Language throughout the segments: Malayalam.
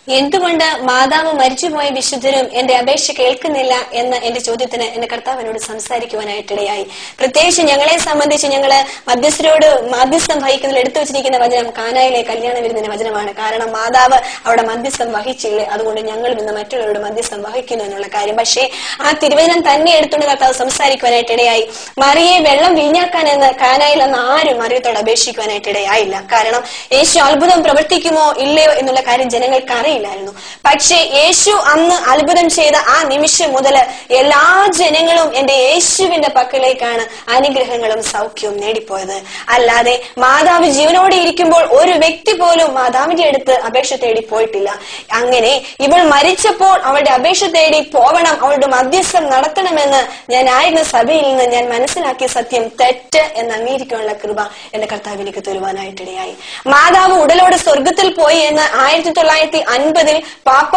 എന്തുകൊണ്ട് മാതാവ് മരിച്ചുപോയ വിശുദ്ധരും എന്റെ അപേക്ഷ കേൾക്കുന്നില്ല എന്ന എന്റെ ചോദ്യത്തിന് എന്റെ കർത്താവിനോട് സംസാരിക്കുവാനായിട്ടിടയായി. പ്രത്യേകിച്ച് ഞങ്ങളെ സംബന്ധിച്ച് ഞങ്ങള് മധ്യസ്ഥരോട് മധ്യസ്ഥം വഹിക്കുന്നതിൽ എടുത്തു വെച്ചിരിക്കുന്ന വചനം കാനായിലെ കല്യാണ വിരുന്നിന്റെ വചനമാണ്. കാരണം മാതാവ് അവിടെ മധ്യസ്ഥം വഹിച്ചില്ലേ, അതുകൊണ്ട് ഞങ്ങളും ഇന്ന് മറ്റുള്ളവരുടെ മധ്യസ്ഥം വഹിക്കുന്നു എന്നുള്ള കാര്യം. പക്ഷേ ആ തിരുവചനം തന്നെ എടുത്തുകൊണ്ട് കർത്താവ് സംസാരിക്കുവാനായിട്ടിടയായി. മറിയെ വെള്ളം വീഞ്ഞാക്കാൻ എന്ന് കാനായിൽ അന്ന് ആരും മറിയത്തോട് അപേക്ഷിക്കുവാനായിട്ടിടയായില്ല. കാരണം യേശു അത്ഭുതം പ്രവർത്തിക്കുമോ ഇല്ലയോ എന്നുള്ള കാര്യം ജനങ്ങൾക്ക് അറിയില്ലായിരുന്നു. പക്ഷേ യേശു അന്ന് അത്ഭുതം ചെയ്ത ആ നിമിഷം മുതൽ എല്ലാ ജനങ്ങളും എന്റെ യേശുവിന്റെ പക്കലേക്കാണ് അനുഗ്രഹങ്ങളും സൗഖ്യവും നേടിപ്പോയത്. അല്ലാതെ മാതാവ് ജീവനോടെ ഇരിക്കുമ്പോൾ ഒരു വ്യക്തി പോലും മാതാവിന്റെ അടുത്ത് അപേക്ഷ തേടി പോയിട്ടില്ല. അങ്ങനെ ഇവൾ മരിച്ചപ്പോൾ അവളുടെ അപേക്ഷ തേടി പോകണം, അവളുടെ മധ്യസ്ഥം നടത്തണമെന്ന് ഞാൻ ആയിരുന്ന സഭയിൽ നിന്ന് ഞാൻ മനസ്സിലാക്കിയ സത്യം തെറ്റ് എന്ന് അംഗീകരിക്കാനുള്ള കൃപ എന്റെ കർത്താവിലേക്ക് തരുവാനായിട്ടിടയായി. മാതാവ് ഉടലോടെ സ്വർഗത്തിൽ പോയി എന്ന് 1950 പാപ്പ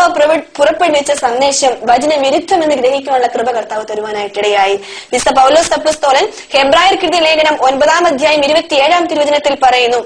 പുറപ്പെടുവിച്ച സന്ദേശം വചനവിരുദ്ധമെന്ന് ഗ്രഹിക്കാനുള്ള കൃപ കർത്താവ് തരുവാനായിട്ടിടയായി. വിശുദ്ധ പൗലോസ് അപ്പോസ്തലൻ ഹെബ്രായർക്കെഴുതിയ ലേഖനം 9-ാം അധ്യായം 27-ാം തിരുവചനത്തിൽ പറയുന്നു,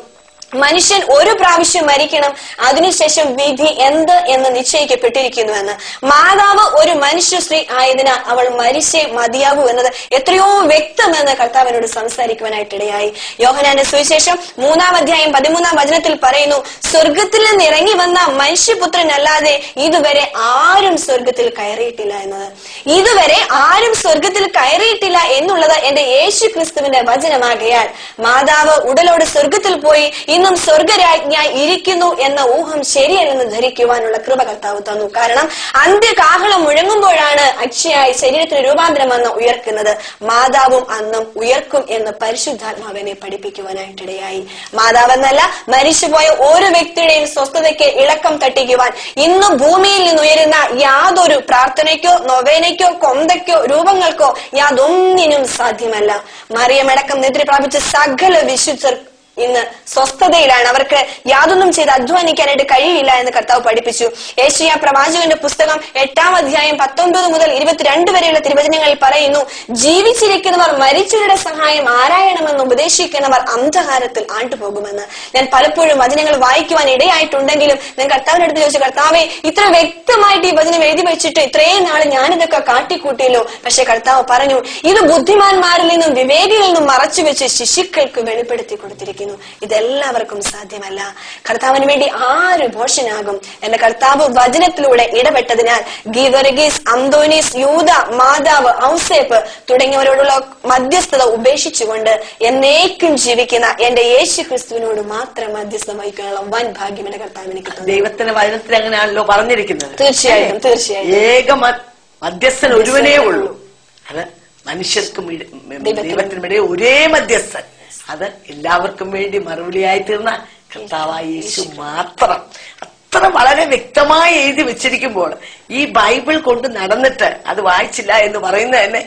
മനുഷ്യൻ ഒരു പ്രാവശ്യം മരിക്കണം, അതിനുശേഷം വിധി എന്ത് എന്ന് നിശ്ചയിക്കപ്പെട്ടിരിക്കുന്നുവെന്ന്. മാതാവ് ഒരു മനുഷ്യ സ്ത്രീ ആയതിനാൽ അവൾ മരിച്ചേ മതിയാകൂ എന്നത് എത്രയോ വ്യക്തമെന്ന് കർത്താവിനോട് സംസാരിക്കുവാനായിട്ടിടയായി. യോഹന്നാന്റെ സുവിശേഷം 3-ാം അധ്യായം 13-ാം വചനത്തിൽ പറയുന്നു, സ്വർഗത്തിൽ നിന്ന് ഇറങ്ങി വന്ന മനുഷ്യപുത്രനല്ലാതെ ഇതുവരെ ആരും സ്വർഗത്തിൽ കയറിയിട്ടില്ല എന്നത്. ഇതുവരെ ആരും സ്വർഗത്തിൽ കയറിയിട്ടില്ല എന്നുള്ളത് എന്റെ യേശു ക്രിസ്തുവിന്റെ വചനമാകയാൽ മാതാവ് ഉടലോട് സ്വർഗത്തിൽ പോയി ഇന്നും സ്വർഗരാജ്ഞായി ഇരിക്കുന്നു എന്ന ഊഹം ശരിയല്ലെന്ന് ധരിക്കുവാനുള്ള കൃപ കർത്താവ് തന്നു. കാരണം അന്ത്യകാഹളം മുഴങ്ങുമ്പോഴാണ് അക്ഷയായി ശരീരത്തിന് രൂപാന്തരം വന്ന് ഉയർക്കുന്നത്. മാതാവും അന്നും ഉയർക്കും എന്ന് പരിശുദ്ധാത്മാവിനെ പഠിപ്പിക്കുവാനായിട്ടിടയായി. മാതാവെന്നല്ല, മരിച്ചുപോയ ഓരോ വ്യക്തിയുടെയും സ്വസ്ഥതയ്ക്ക് ഇളക്കം തട്ടിക്കുവാൻ ഇന്ന് ഭൂമിയിൽ നിന്ന് ഉയരുന്ന യാതൊരു പ്രാർത്ഥനയ്ക്കോ നൊവേനയ്ക്കോ കൊന്തയ്ക്കോ രൂപങ്ങൾക്കോ യാതൊന്നിനും സാധ്യമല്ല. മറിയമടക്കം നിദ്ര പ്രാപിച്ച സകല വിശുദ്ധർ ഇന്ന് സ്വസ്ഥതയിലാണ്. അവർക്ക് യാതൊന്നും ചെയ്ത് അധ്വാനിക്കാനായിട്ട് കഴിയില്ല എന്ന് കർത്താവ് പഠിപ്പിച്ചു. യേശയ്യാ പ്രവാചകന്റെ പുസ്തകം 8-ാം അധ്യായം 19 മുതൽ 22 വരെയുള്ള തിരുവചനങ്ങളിൽ പറയുന്നു, ജീവിച്ചിരിക്കുന്നവർ മരിച്ചവരുടെ സഹായം ആരായണമെന്ന് ഉപദേശിക്കുന്നവർ അന്ധകാരത്തിൽ ആണ്ടുപോകുമെന്ന്. ഞാൻ പലപ്പോഴും വചനങ്ങൾ വായിക്കുവാൻ ഇടയായിട്ടുണ്ടെങ്കിലും ഞാൻ കർത്താവിന്റെ അടുത്ത് ചോദിച്ചു, കർത്താവെ, ഇത്ര വ്യക്തമായിട്ട് ഈ വചനം എഴുതി വെച്ചിട്ട് ഇത്രയും നാള് ഞാനിതൊക്കെ കാട്ടിക്കൂട്ടിയല്ലോ. പക്ഷെ കർത്താവ് പറഞ്ഞു, ഇത് ബുദ്ധിമാന്മാരിൽ നിന്നും വിവേകികളിൽ നിന്നും മറച്ചുവെച്ച് ശിശുക്കൾക്ക് വെളിപ്പെടുത്തി കൊടുത്തിരിക്കുന്നു. ഇതെല്ലാവർക്കും സാധ്യമല്ല. കർത്താവിന് വേണ്ടി ആര് ഭോഷനാകും? എന്റെ കർത്താവ് വചനത്തിലൂടെ ഇടപെട്ടതിനാൽ ഗീവർഗീസ്, അന്തോനീസ്, യൂദ, മാതാവ്, ഔസേപ്പ് തുടങ്ങിയവരോടുള്ള മധ്യസ്ഥത ഉപേക്ഷിച്ചുകൊണ്ട് എന്നേക്കും ജീവിക്കുന്ന എന്റെ യേശു ക്രിസ്തുവിനോട് മാത്രം മധ്യസ്ഥം വഹിക്കാനുള്ള വൻ ഭാഗ്യം എന്റെ കർത്താവിന് കിട്ടും. ദൈവത്തിന്റെ വചനത്തിൽ അങ്ങനെയാണല്ലോ പറഞ്ഞിരിക്കുന്നത്. തീർച്ചയായും തീർച്ചയായും ഏക മധ്യസ്ഥൻ ഒരുവനേ ഉള്ളൂ. അത് മനുഷ്യർക്കും ദൈവത്തിനുമിടെ ഒരേ മധ്യസ്ഥൻ. അത് എല്ലാവർക്കും വേണ്ടി മറുപടിയായി തീർന്ന കർത്താവായ യേശു മാത്രം. അത്ര വളരെ വ്യക്തമായി എഴുതി വെച്ചിരിക്കുമ്പോൾ ഈ ബൈബിൾ കൊണ്ട് നടന്നിട്ട് അത് വായിച്ചില്ല എന്ന് പറയുന്നത് തന്നെ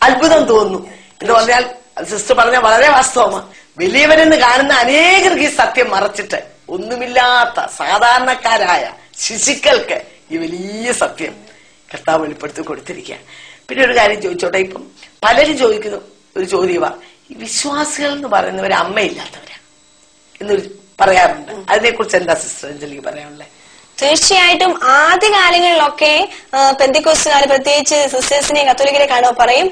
അത്ഭുതം തോന്നുന്നു. എന്ന് പറഞ്ഞാൽ സിസ്റ്റർ പറഞ്ഞ വളരെ വാസ്തവമാണ്. വലിയവരെന്ന് കാണുന്ന അനേകർക്ക് ഈ സത്യം മറച്ചിട്ട് ഒന്നുമില്ലാത്ത സാധാരണക്കാരായ ശിശുക്കൾക്ക് ഈ വലിയ സത്യം കർത്താവ് വെളിപ്പെടുത്തി കൊടുത്തിരിക്കുക. പിന്നെ ഒരു കാര്യം ചോദിച്ചോട്ടെ, ഇപ്പം പലരും ചോദിക്കുന്നു ഒരു ചോദ്യമാ, ഈ വിശ്വാസികൾ എന്ന് പറയുന്നവർ അമ്മയില്ലാത്തവരാ എന്നൊരു പറയാറുണ്ട്. അതിനെക്കുറിച്ച് എന്താ സിസ്റ്റർ അഞ്ജലിക്ക് പറയാനുള്ളത്? തീർച്ചയായിട്ടും ആദ്യകാലങ്ങളിലൊക്കെ പെന്തിക്കോസ്തുകാർ, പ്രത്യേകിച്ച് സിസ്റ്റേഴ്സിനെ കത്തോലിക്കരെ കാണുമ്പോൾ പറയും,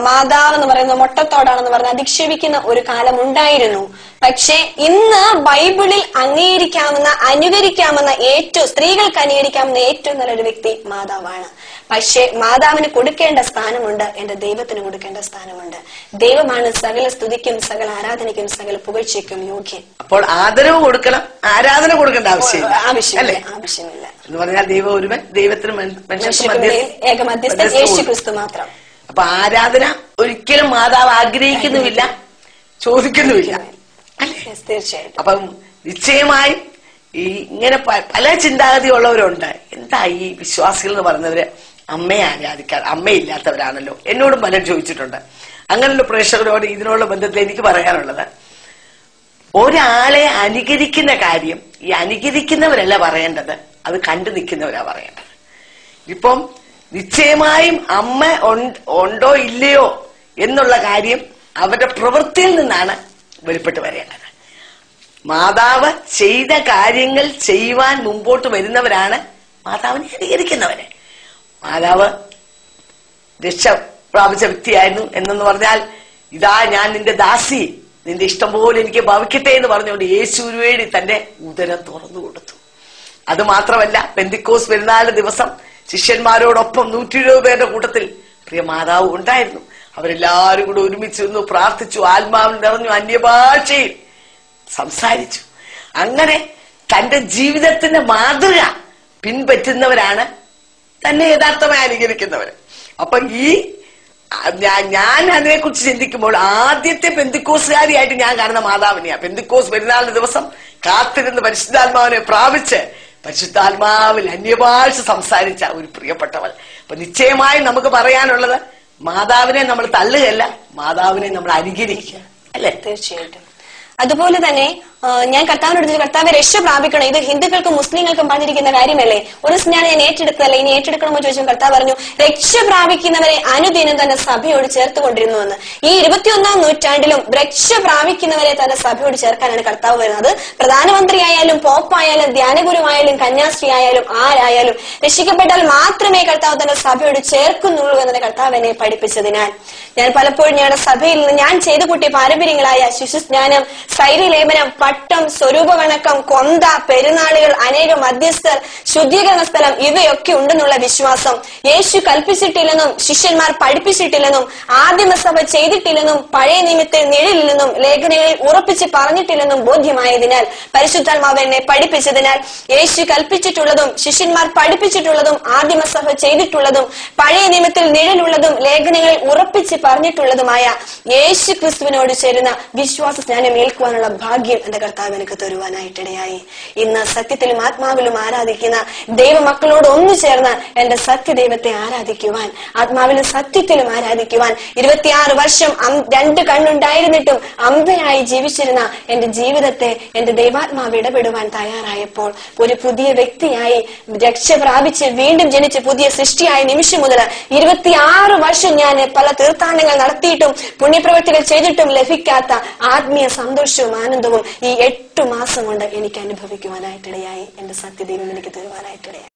മാതാവ് എന്ന് പറയുന്നത് മൊട്ടത്തോടാണെന്ന് പറഞ്ഞ് അധിക്ഷേപിക്കുന്ന ഒരു കാലം ഉണ്ടായിരുന്നു. പക്ഷെ ഇന്ന് ബൈബിളിൽ അംഗീകരിക്കാവുന്ന അനുകരിക്കാവുന്ന ഏറ്റവും സ്ത്രീകൾക്ക് അനുകരിക്കാവുന്ന ഏറ്റവും നല്ലൊരു വ്യക്തി മാതാവാണ്. പക്ഷെ മാതാവിന് കൊടുക്കേണ്ട സ്ഥാനമുണ്ട്, എന്റെ ദൈവത്തിന് കൊടുക്കേണ്ട സ്ഥാനമുണ്ട്. ദൈവമാണ് സകല സ്തുതിക്കും സകല ആരാധനയ്ക്കും സകല പുകഴ്ചയ്ക്കും യോഗ്യൻ. അപ്പോൾ ആദരവ് കൊടുക്കണം, ആരാധന കൊടുക്കേണ്ട ആവശ്യമില്ല. എന്ന് പറഞ്ഞാൽ ദൈവം ഒരുവൻ, ദൈവത്തിന് ഏക മധ്യസ്ഥൻ യേശു ക്രിസ്തു മാത്രം. അപ്പൊ ആരാധന ഒരിക്കലും മാതാവ് ആഗ്രഹിക്കുന്നുമില്ല, ചോദിക്കുന്നുമില്ല, അല്ലേ? തീർച്ചയായിട്ടും. അപ്പം നിശ്ചയമായും ഈ ഇങ്ങനെ പല ചിന്താഗതിയുള്ളവരുണ്ട്. എന്താ ഈ വിശ്വാസികൾ എന്ന് പറയുന്നവര് അമ്മയെ ആരാധിക്കാൻ അമ്മയില്ലാത്തവരാണല്ലോ? എന്നോടും പലരും ചോദിച്ചിട്ടുണ്ട്. അങ്ങനെയുള്ള പ്രേക്ഷകരോട് ഇതിനുള്ള ബന്ധത്തിൽ എനിക്ക് പറയാനുള്ളത്, ഒരാളെ അനുകരിക്കുന്ന കാര്യം ഈ അനുകരിക്കുന്നവരല്ല പറയേണ്ടത്, അത് കണ്ടു നിൽക്കുന്നവരാ പറയേണ്ടത്. ഇപ്പം നിശ്ചയമായും അമ്മ ഉണ്ടോ ഇല്ലയോ എന്നുള്ള കാര്യം അവരുടെ പ്രവൃത്തിയിൽ നിന്നാണ് വെളിപ്പെട്ട് വരേണ്ടത്. മാതാവ് ചെയ്ത കാര്യങ്ങൾ ചെയ്യുവാൻ മുമ്പോട്ട് വരുന്നവരാണ് മാതാവിനെ അനുകരിക്കുന്നവനെ. മാതാവ് രക്ഷ പ്രാപിച്ച വ്യക്തിയായിരുന്നു. എന്നു പറഞ്ഞാൽ, ഇതാ ഞാൻ നിന്റെ ദാസി, നിന്റെ ഇഷ്ടം പോലെ എനിക്ക് ഭവിക്കട്ടെ എന്ന് പറഞ്ഞുകൊണ്ട് യേശുവിന് വേണ്ടി തന്റെ ഉദരം തുറന്നു കൊടുത്തു. അത് മാത്രമല്ല, പെന്തിക്കോസ് പെരുന്നാൾ ദിവസം ശിഷ്യന്മാരോടൊപ്പം 120 പേരുടെ കൂട്ടത്തിൽ പ്രിയ മാതാവ് ഉണ്ടായിരുന്നു. അവരെല്ലാവരും കൂടെ ഒരുമിച്ച് നിന്ന് പ്രാർത്ഥിച്ചു, ആത്മാവിൽ നിറഞ്ഞു, അന്യഭാഷയിൽ സംസാരിച്ചു. അങ്ങനെ തന്റെ ജീവിതത്തിന്റെ മാതൃക പിൻപറ്റുന്നവരാണ് തന്നെ യഥാർത്ഥമായി അനുകരിക്കുന്നവർ. അപ്പൊ ഞാൻ അതിനെക്കുറിച്ച് ചിന്തിക്കുമ്പോൾ ആദ്യത്തെ പെന്തിക്കോസുകാരിയായിട്ട് ഞാൻ കാണുന്ന മാതാവിനെയാ. പെന്തിക്കോസ് പെരുന്നാളിന്റെ ദിവസം കാത്തിരുന്ന് പരിശുദ്ധാത്മാവിനെ പ്രാപിച്ച് പരിശുദ്ധാത്മാവിൽ അന്യഭാഷ സംസാരിച്ച ഒരു പ്രിയപ്പെട്ടവൾ. അപ്പൊ നിശ്ചയമായും നമുക്ക് പറയാനുള്ളത്, മാതാവിനെ നമ്മൾ തള്ളുകയല്ല, മാതാവിനെ നമ്മൾ അനുകരിക്കുക, അല്ലെ? തീർച്ചയായിട്ടും. അതുപോലെ തന്നെ ഞാൻ കർത്താവിനോട് കർത്താവെ രക്ഷ പ്രാപിക്കണം, ഇത് ഹിന്ദുക്കൾക്കും മുസ്ലിങ്ങൾക്കും പറഞ്ഞിരിക്കുന്ന കാര്യമല്ലേ, ഒരു സ്നാനം ഞാൻ ഏറ്റെടുത്തതല്ല, ഇനി ഏറ്റെടുക്കണമെന്ന് ചോദിച്ചു. കർത്താവ് പറഞ്ഞു, രക്ഷ പ്രാപിക്കുന്നവരെ അനുദിനം തന്നെ സഭയോട് ചേർത്തുകൊണ്ടിരുന്നുവെന്ന്. ഈ 21-ാം നൂറ്റാണ്ടിലും രക്ഷ പ്രാപിക്കുന്നവരെ തന്നെ സഭയോട് ചേർക്കാനാണ് കർത്താവ് വരുന്നത്. പ്രധാനമന്ത്രിയായാലും പോപ്പായാലും ധ്യാനഗുരുവായാലും കന്യാസ്ത്രീ ആയാലും ആരായാലും രക്ഷിക്കപ്പെട്ടാൽ മാത്രമേ കർത്താവ് തന്നെ സഭയോട് ചേർക്കുന്നുള്ളൂ എന്നത് കർത്താവ് എന്നെ പഠിപ്പിച്ചതിനാൽ ഞാൻ പലപ്പോഴും ഞങ്ങളുടെ സഭയിൽ നിന്ന് ഞാൻ ചെയ്തു കൂട്ടിയ പാരമ്പര്യങ്ങളായ ശിശുസ്നാനം, സ്ഥൈര്യലേപനം, പട്ടം, സ്വരൂപവണക്കം, കൊന്ത, പെരുന്നാളുകൾ, അനേക മധ്യസ്ഥർ, ശുദ്ധീകരണ സ്ഥലം ഇവയൊക്കെ ഉണ്ടെന്നുള്ള വിശ്വാസം യേശു കൽപ്പിച്ചിട്ടില്ലെന്നും ശിഷ്യന്മാർ പഠിപ്പിച്ചിട്ടില്ലെന്നും ആദിമസഭ ചെയ്തിട്ടില്ലെന്നും പഴയ നിയമത്തെ നിഴലില്ലെന്നും ലേഖനങ്ങളിൽ ഉറപ്പിച്ച് പറഞ്ഞിട്ടില്ലെന്നും ബോധ്യമായതിനാൽ പരിശുദ്ധാത്മാവ് എന്നെ പഠിപ്പിച്ചതിനാൽ യേശു കൽപ്പിച്ചിട്ടുള്ളതും ശിഷ്യന്മാർ പഠിപ്പിച്ചിട്ടുള്ളതും ആദിമസഭ ചെയ്തിട്ടുള്ളതും പഴയ നിയമത്തിൽ നിഴലുള്ളതും ലേഖനങ്ങളിൽ ഉറപ്പിച്ച് പറഞ്ഞിട്ടുള്ളതുമായ യേശു ക്രിസ്തുവിനോട് ചേരുന്ന വിശ്വാസ സ്നാനം ഏൽക്കുവാനുള്ള ഭാഗ്യം എന്റെ കർത്താവ് എനിക്ക് തരുവാനായിട്ടിടയായി. ഇന്ന് സത്യത്തിലും ആത്മാവിലും ആരാധിക്കുന്ന ദൈവമക്കളോട് ഒന്നു ചേർന്ന് എന്റെ സത്യദൈവത്തെ ആരാധിക്കുവാൻ, ആത്മാവിലും സത്യത്തിലും ആരാധിക്കുവാൻ 26 വർഷം 2 കണ്ണുണ്ടായിരുന്നിട്ടും അന്ധനായി ജീവിച്ചിരുന്ന എന്റെ ജീവിതത്തെ എന്റെ ദൈവാത്മാവ് ഇടപെടുവാൻ തയ്യാറായപ്പോൾ ഒരു പുതിയ വ്യക്തിയായി രക്ഷ പ്രാപിച്ച് വീണ്ടും ജനിച്ച് പുതിയ സൃഷ്ടിയായ നിമിഷം മുതൽ 26 വർഷം ഞാൻ പല തീർത്ഥാടനങ്ങൾ നടത്തിയിട്ടും പുണ്യപ്രവൃത്തികൾ ചെയ്തിട്ടും ലഭിക്കാത്ത ആത്മീയ സന്തോഷവും ആനന്ദവും ഈ 8 മാസം കൊണ്ട് എനിക്ക് അനുഭവിക്കുവാനായിട്ടിടയായി. എന്റെ സത്യദൈവം എനിക്ക് തരുവാനായിട്ടിടയായി.